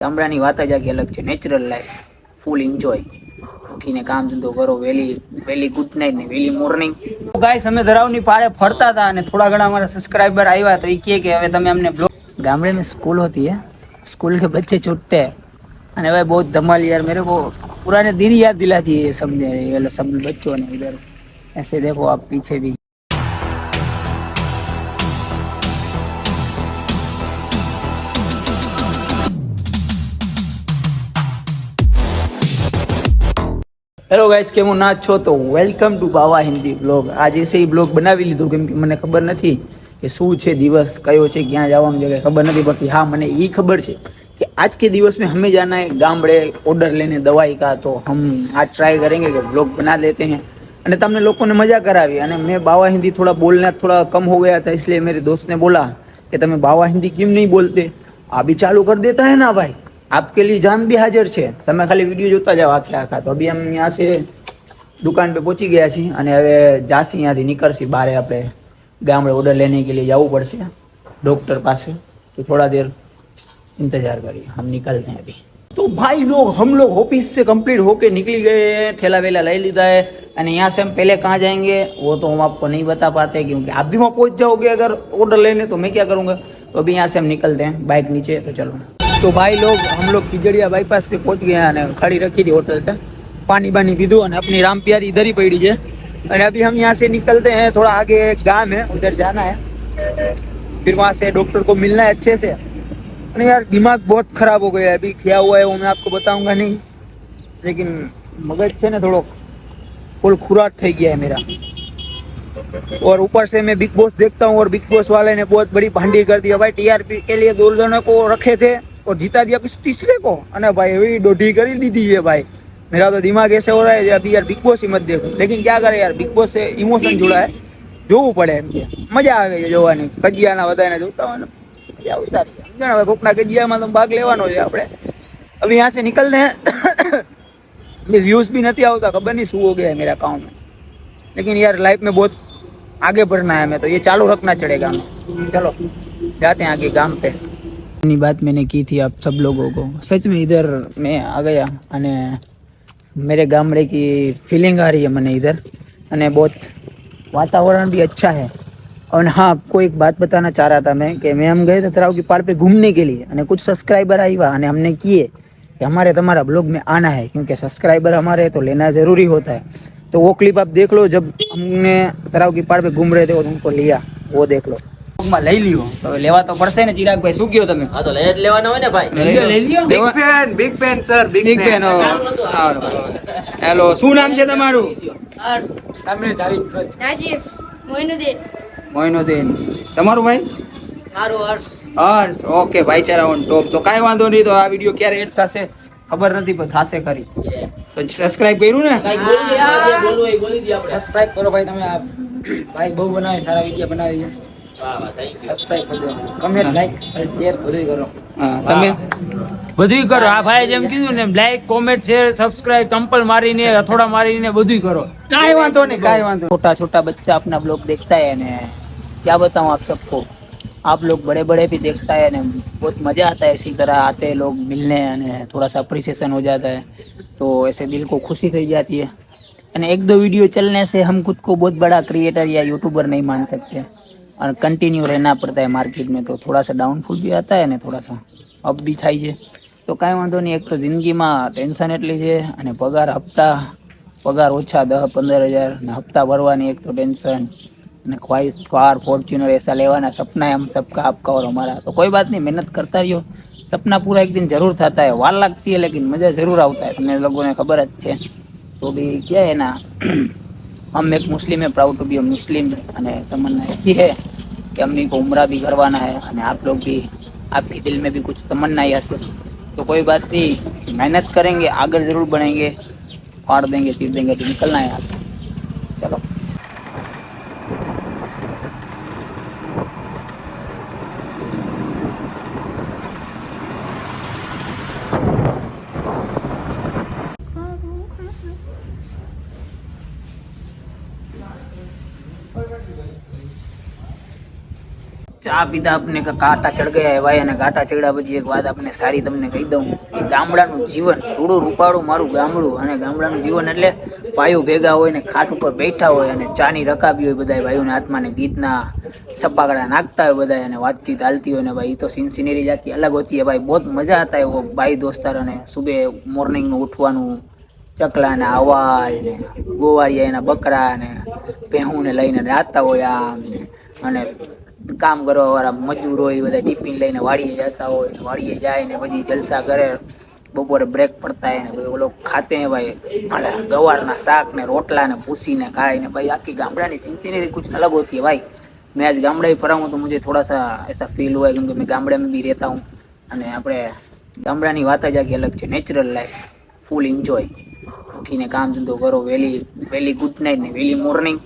ગામડાની વાત જ આખી અલગ છે. Natural life, full enjoy. ઉઠીને કામ ધંધો કરો, વહેલી ગુડ નાઇટ ને વહેલી મોર્નિંગ. ગાઈસ અમે ધરાવની પાળે ફરતા હતા અને થોડા ઘણા અમારા સબસ્ક્રાइबर આવ્યા તો એ કહે કે હવે તમે અમને બ્લોગ. गामड़े में स्कूल होती है, स्कूल के बच्चे छूटते हैं अरे भाई बहुत धमाल यार, मेरे को पुराने दिन याद दिलाती है सब बच्चों ने इधर. ऐसे देखो आप पीछे भी. હેલો ગાઈસ, કેમ ના છો? તો વેલકમ ટુ બાવા હિન્દી બ્લોગ. આજે એસે બ્લોગ બનાવી લીધો કેમ કે મને ખબર નથી કે શું છે દિવસ, કયો છે, ક્યાં જવાનું છે કંઈ ખબર નથી. બાકી હા, મને એ ખબર છે कि आज के दिवस में हमें जाना है गामड़े ऑर्डर लेने दवाई का. तो हम आज ट्राई करेंगे कि ब्लॉग बना लेते हैं અને તમને લોકોને મજા કરાવી. અને મેં બાવા હિન્દી થોડા બોलना थोड़ा कम हो गया था, इसलिए मेरे दोस्त ने बोला कि તમે બાવા હિન્દી કેમ નહીં બોलते, अभी चालू कर देता है ना भाई, आपके लिए जान भी हाजिर છે. તમે ખાલી વિડીયો જોતા જાઓ આખે આખા. તો અભી हम यहाँ से દુકાન पे પહોંચી ગયા છીએ અને હવે જાસી અહીંયાથી નીકળશી બારે. આપણે ગામડે ઓર્ડર લેने के लिए જવું પડશે डॉक्टर पास. तो थोड़ा देर इंतजार करिए, हम निकलते हैं अभी. तो भाई लोग हम लोग ऑफिस से कंप्लीट होके निकली गए हैं, ठेला वेला ले लीधा है. અને यहाँ से हम पहले कहाँ जाएंगे वो तो हम आपको नहीं बता पाते क्योंकि आप भी वहाँ पहुँच जाओगे अगर ऑर्डर लेने, तो मैं क्या करूँगा. तो अभी यहाँ से हम निकलते हैं, बाइक नीचे. तो चलो. तो भाई लोग हम लोग खिजड़िया बाईपास पे पहुँच गए हैं, खड़ी रखी थी होटल पे, पानी बानी पीधू और अपनी राम प्यारी इधर ही पड़ी है. और अभी हम यहाँ से निकलते हैं, थोड़ा आगे एक गांव है उधर जाना है, फिर वहाँ से डॉक्टर को मिलना है अच्छे से. अरे यार दिमाग बहुत खराब हो गया है, अभी क्या हुआ है वो मैं आपको बताऊंगा नहीं, लेकिन मगज से ना थोड़ा फुल खुराट થઈ गया है मेरा. और ऊपर से मैं बिग बॉस देखता हूँ और बिग बॉस वाले ने बहुत बड़ी भांडी कर दिया भाई. टीआरपी के लिए 2 जनों को रखे थे और जीता दिया किस तीसरे को. अरे भाई अभी डोडी कर दी थी ये भाई. मेरा तो दिमाग ऐसे हो रहा है अभी यार, बिग बॉस ही मत देखो. लेकिन क्या करे यार, बिग बॉस से इमोशन जुड़ा है, જોવું પડે એમ કે મજા આવે છે જોવાની. કજિયાના બધાને જોતા હોય ને મજા ઉતારી સમજણ. કોકના કજિયામાં તો ભાગ લેવાનો છે આપણે. अभी यहाँ से निकलते हैं. व्यूज भी नहीं आता, खबर नहीं शू हो गया है मेरा अकाउंट में. लेकिन यार लाइफ में बहुत आगे बढ़ना है, मैं तो ये चालू रखना चढ़ेगा. चलो जाते हैं आगे गांव पे. इतनी बात मैंने की थी आप सब लोगों को. सच में इधर मैं आ गया અને मेरे गामड़े की फीलिंग आ रही है मैंने इधर. અને बहुत वातावरण भी अच्छा है. और हाँ, आपको एक बात बताना चाह रहा था मैं कि मैं हम गए थे तराव की पहाड़ पे घूमने के लिए અને कुछ सब्सक्राइबर आया અને हमने किए कि हमारे तुम्हारा ब्लॉग में आना है क्योंकि सब्सक्राइबर हमारे तो लेना ज़रूरी होता है. तो वो क्लिप आप देख लो, जब हमने तराव की पहाड़ पे घूम रहे थे और उनको लिया, वो देख लो. માં લઈ લ્યો તો લેવા તો પડશે ને. ચિરાગભાઈ શું કયો તમે? હા તો લઈ જ લેવાના હોય ને ભાઈ. લઈ લ્યો. Big fan sir, big fan. Hello, શું નામ છે તમારું? હર્ષ. સામે તારીખ નાજીફ મોઇનુદ્દીન. તમારું ભાઈ? મારું હર્ષ. હર્ષ. Okay, ભાઈચારા on top. તો કાંઈ વાંધો નહીં. તો આ વિડીયો ક્યારે એડ થશે ખબર નથી પણ થશે ખરી. તો સબસ્ક્રાઇબ કર્યું ને? બોલી દી આપણે. સબસ્ક્રાઇબ કરો ભાઈ તમે. આ ભાઈ બહુ બનાવે, સારા વિડીયો બનાવે છે. સબસ્ક્રાઇબ કરો, કમેન્ટ, લાઈક અને શેર બધું કરો. હા તમે બધું કરો. આ ભાઈ જેમ કીધું ને, લાઈક, કોમેન્ટ, શેર, સબસ્ક્રાઇબ कंपल मारीने हथौड़ा मारीने બધું કરો. કાઈ વાંધો નહીં, કાઈ વાંધો. छोटा छोटा बच्चा अपना ब्लॉग देखता है ने क्या बताऊं आप सबको. आप लोग बड़े बड़े भी देखता है ने बहुत मजा आता है. इसी तरह आते हैं लोग मिलने અને थोड़ा सा अप्रिसिएशन हो जाता है तो ऐसे दिल को खुशी થઈ जाती है. અને एक दो वीडियो चलने से हम खुद को बहुत बड़ा क्रिएटर या यूट्यूबर नहीं मान सकते और कंटिन्यू रहना पड़ता है मार्केट में. तो थोड़ा सा डाउनफॉल भी आता है ने थोड़ा सा અપ બી થાય છે. તો કાંઈ વાંધો નહીં. એક તો જિંદગીમાં ટેન્શન એટલી છે અને પગાર ઓછા 10-15 હજાર ને હપ્તા ભરવાની એક તો ટેન્શન અને ख्वाहिश कार फॉर्च्यूनर ऐसा लेवाना सपना है हम सबका, आपका और हमारा. तो कोई बात नहीं, मेहनत करता रहियो, सपना पूरा एक दिन जरूर था है. वार लगती है लेकिन मज़ा ज़रूर आता है, તમને लोगों ने खबर है. तो भी क्या है ना, हम एक मुस्लिम है, प्राउड टू बी अ मुस्लिम. અને तमन्ना ऐसी है कि अम्मी को उम्रा भी करवाना है અને आप लोग भी, आपके दिल में भी कुछ तमन्ना हसे तो कोई बात नहीं, मेहनत करेंगे, आगे ज़रूर बढ़ेंगे, फाड़ देंगे, चीर देंगे. तो निकलना है यहाँ से. चलो. ચા પીધા આપને કાંટા ચડ ગયા હે ભાઈ, અને કાંટા ચડ્યા પછી એક વાત આપને સારી તમને કહી દઉં કે ગામડાનું જીવન થોડું રૂપાળું મારું ગામડું, અને ગામડાનું જીવન એટલે ભાઈઓ ભેગા હોય ને ખાટ ઉપર બેઠા હોય અને ચાની રકાબી હોય, બધા ભાઈઓને હાથમાં ને ગીતના સપાકડા નાખતા હોય બધા, અને વાતચીત હાલતી હોય ને ભાઈ, તો સિનરી જાતી અલગ હોતી है भाई, बहुत मजा आता है वो भाई दोस्तार ने सुबह मॉर्निंग में उठવાનું, ચકલા ને અવાજ ને ગોવાળિયા એના બકરા ને ભેહું ને લઈને રાતા હોય આમ, અને કામ કરવા વાળા મજૂર હોય બધા ટિફિન લઈને વાડીએ જતા હોય, વાડીએ જાય ને પછી જલસા કરે, બપોરે બ્રેક પડતા है ને वो लोग खाते हैं भाई, गवार ना શાક ને રોટલા ને ભૂસી ને ખાય ને भाई, आखी गामड़ा की सीनरी कुछ अलग होती है भाई। मैं आज गामड़ा ही फरा हूँ तो मुझे थोड़ा सा ऐसा फील हुआ है, क्योंकि मैं गामड़े में भी रहता हूँ, અને આપણે ગામડાની વાત જ આખી અલગ છે, નેચરલ લાઈફ, ફૂલ એન્જોય, ઉઠીને કામ ધંધો કરો, वेली गुड नाइट ने वेली मॉर्निंग,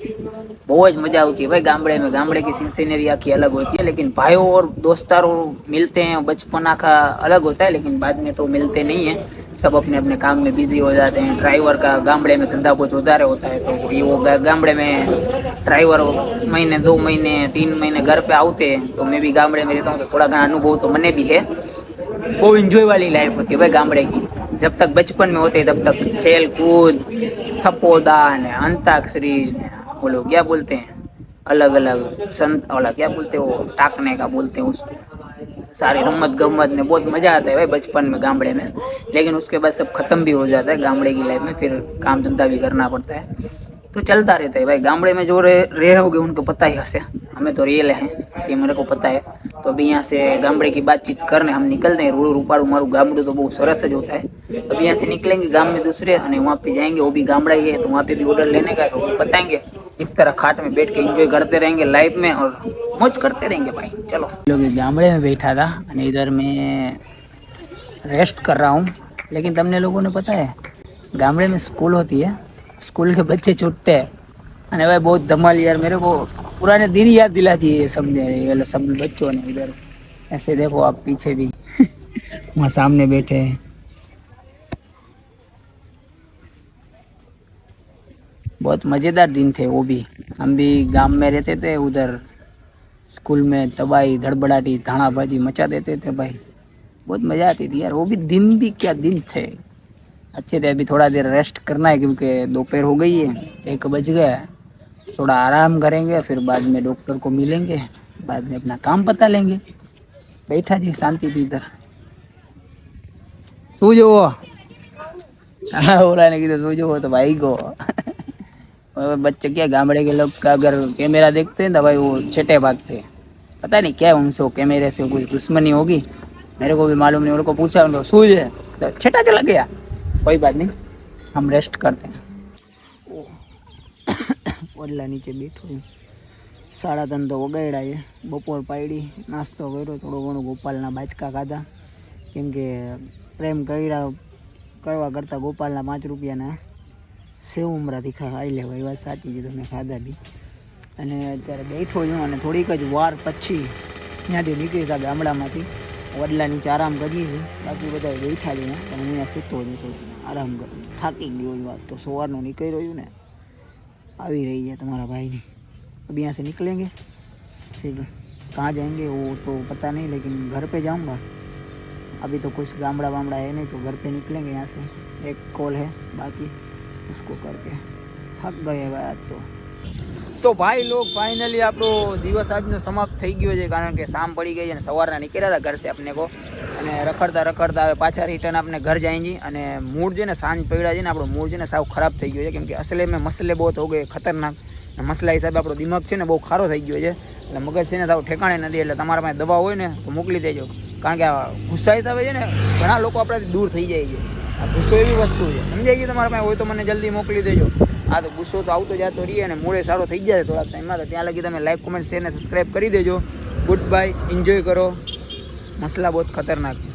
बहुत मजा आती है भाई गामड़े में। गामड़े की सीनरी आखी अलग होती है, लेकिन भाइयों और दोस्तारों मिलते हैं, बचपना का अलग होता है, लेकिन बाद में तो मिलते नहीं है, सब अपने अपने काम में बिजी हो जाते हैं। ड्राइवर का गामड़े में धंधा कुछ उधारे होता है, तो ये वो गामड़े में ड्राइवर महीने 2 महीने 3 महीने घर पे आते हैं, तो मैं भी गामड़े में रहता हूँ, तो थोड़ा घना अनुभव तो मैंने भी है। वो एंजॉय वाली लाइफ होती है भाई गामड़े की, जब तक बचपन में होते तब तक खेल कूद, थप्पोदा ने अंताक्षरी, बोलो क्या बोलते हैं, अलग अलग संत वाला क्या बोलते हैं, वो टाकने का बोलते हैं उसको, सारे रमत गम्मत ने बहुत मजा आता है भाई बचपन में गामड़े में, लेकिन उसके बाद सब खत्म भी हो जाता है गामड़े की लाइफ में, फिर काम धंधा भी करना पड़ता है, तो चलता रहता है भाई। गामड़े में जो रहे होगे उनको पता ही हंसे, हमें तो रियल हैं इसलिए मेरे को पता है। तो अभी यहाँ से गामड़े की बातचीत करने हम निकलते हैं, रूड़ू रूपाड़ू मारू गामड़ू तो बहुत सरस होता है। अभी यहाँ से निकलेंगे गांव में दूसरे, और वहाँ पे जाएंगे, वो भी गामड़ा ही है, तो वहाँ पे भी ऑर्डर लेने का, तो बताएंगे। इस तरह खाट में बैठ के एंजॉय करते रहेंगे लाइफ में, और मौज करते रहेंगे भाई। चलो, लोग गामड़े में बैठा था और इधर मैं रेस्ट कर रहा हूँ, लेकिन तुमने लोगों ने पता है गामड़े में स्कूल होती है, स्कूल के बच्चे छूटते हैं, अरे भाई बहुत धमाल यार, मेरे को पुराने दिन याद दिलाती है समझे, ये सब बच्चों ने। इधर ऐसे देखो आप पीछे भी वहाँ सामने बैठे हैं, बहुत मज़ेदार दिन थे वो भी। हम भी गांव में रहते थे, उधर स्कूल में तबाही धड़बड़ाटी धानाबाजी मचा देते थे भाई, बहुत मज़ा आती थी यार, वो भी दिन भी क्या दिन थे, अच्छे थे। अभी थोड़ा देर रेस्ट करना है क्योंकि दोपहर हो गई है, 1 बज गया है, थोड़ा आराम करेंगे, फिर बाद में डॉक्टर को मिलेंगे, बाद में अपना काम पता लेंगे। बैठा जी शांति थी इधर, सो जो बोला ने किधर सो जो तो भाई को बच्चे क्या गामड़े के लोग का अगर कैमरा देखते हैं तो भाई वो छठे भागते हैं, पता नहीं क्या उनसे कैमरे से कुछ दुश्मनी होगी, मेरे को भी मालूम नहीं। उनको पूछा उनको सूझ है तो छठा चला गया, कोई बात नहीं, हम रेस्ट करते हैं। ઓડલા નીચે બેઠો છું, 3:30 તો વગાડ્યા છે, બપોર પાડી, નાસ્તો કર્યો, થોડો ઘણો ગોપાલના બાચકા ખાધા, કેમ કે પ્રેમ કરવા કરતાં ગોપાલના 5 રૂપિયાના સેવ ઉમરાથી ખાઈ લેવા, એ વાત સાચી છે, તો મેં ખાધા બી। અને અત્યારે બેઠો છું, અને થોડીક જ વાર પછી ત્યાંથી નીકળી હતા ગામડામાંથી, વડલા નીચે આરામ કરીએ છીએ, બાકી બધા બેઠા છે, પણ હું અહીંયા સૂતો છું, તો આરામ કરું, થાકી ગયો છું, વાત તો સવારનો નીકળી રહ્યું ને, આવી रही है तुम्हारा भाई ने। अभी यहाँ से निकलेंगे, फिर कहाँ जाएंगे वो तो पता नहीं, लेकिन घर पे जाऊँगा, अभी तो कुछ गामड़ा वामड़ा है नहीं, तो घर पे निकलेंगे। यहाँ से एक कॉल है बाकी, उसको करके थक गए भाई आज तो भाई लोग फाइनली આપણો દિવસ આજનો સમાપ્ત થઈ ગયો છે, કારણ કે શામ પડી ગઈ અને સવારના નીકળ્યા હતા ઘર से अपने को, અને રખડતા રખડતા હવે પાછા રિટર્ન આપણે ઘર જાય છીએ। અને મૂડ છે ને સાંજ પડ્યા છે ને, આપણો મૂડ છે ને સાવ ખરાબ થઈ ગયો છે, કેમ કે અસલે મેં મસલે બહુ હો ગए ખતરનાક, મસલા હિસાબે આપણો દિમાગ છે ને બહુ ખારો થઈ ગયો છે, એટલે મગજ છે ને સાવ ઠેકાણે નથી। એટલે તમારા પાસે દવા હોય ને તો મોકલી દેજો, કારણ કે આ ગુસ્સા હિસાબે છે ને ઘણા લોકો આપણાથી દૂર થઈ જાય છે, આ ગુસ્સો એવી વસ્તુ છે, સમજાય ગઈ? તમારા પાસે હોય તો મને જલ્દી મોકલી દેજો। આ તો ગુસ્સો તો આવતો જતો રહીએ, અને મૂળે સારો થઈ જાય થોડાક ટાઈમમાં, તો ત્યાં લગી તમે લાઈક કોમેન્ટ શેર ને સબસ્ક્રાઈબ કરી દેજો। ગુડ બાય, એન્જોય કરો, મસલા બહુ ખતરનાક છે।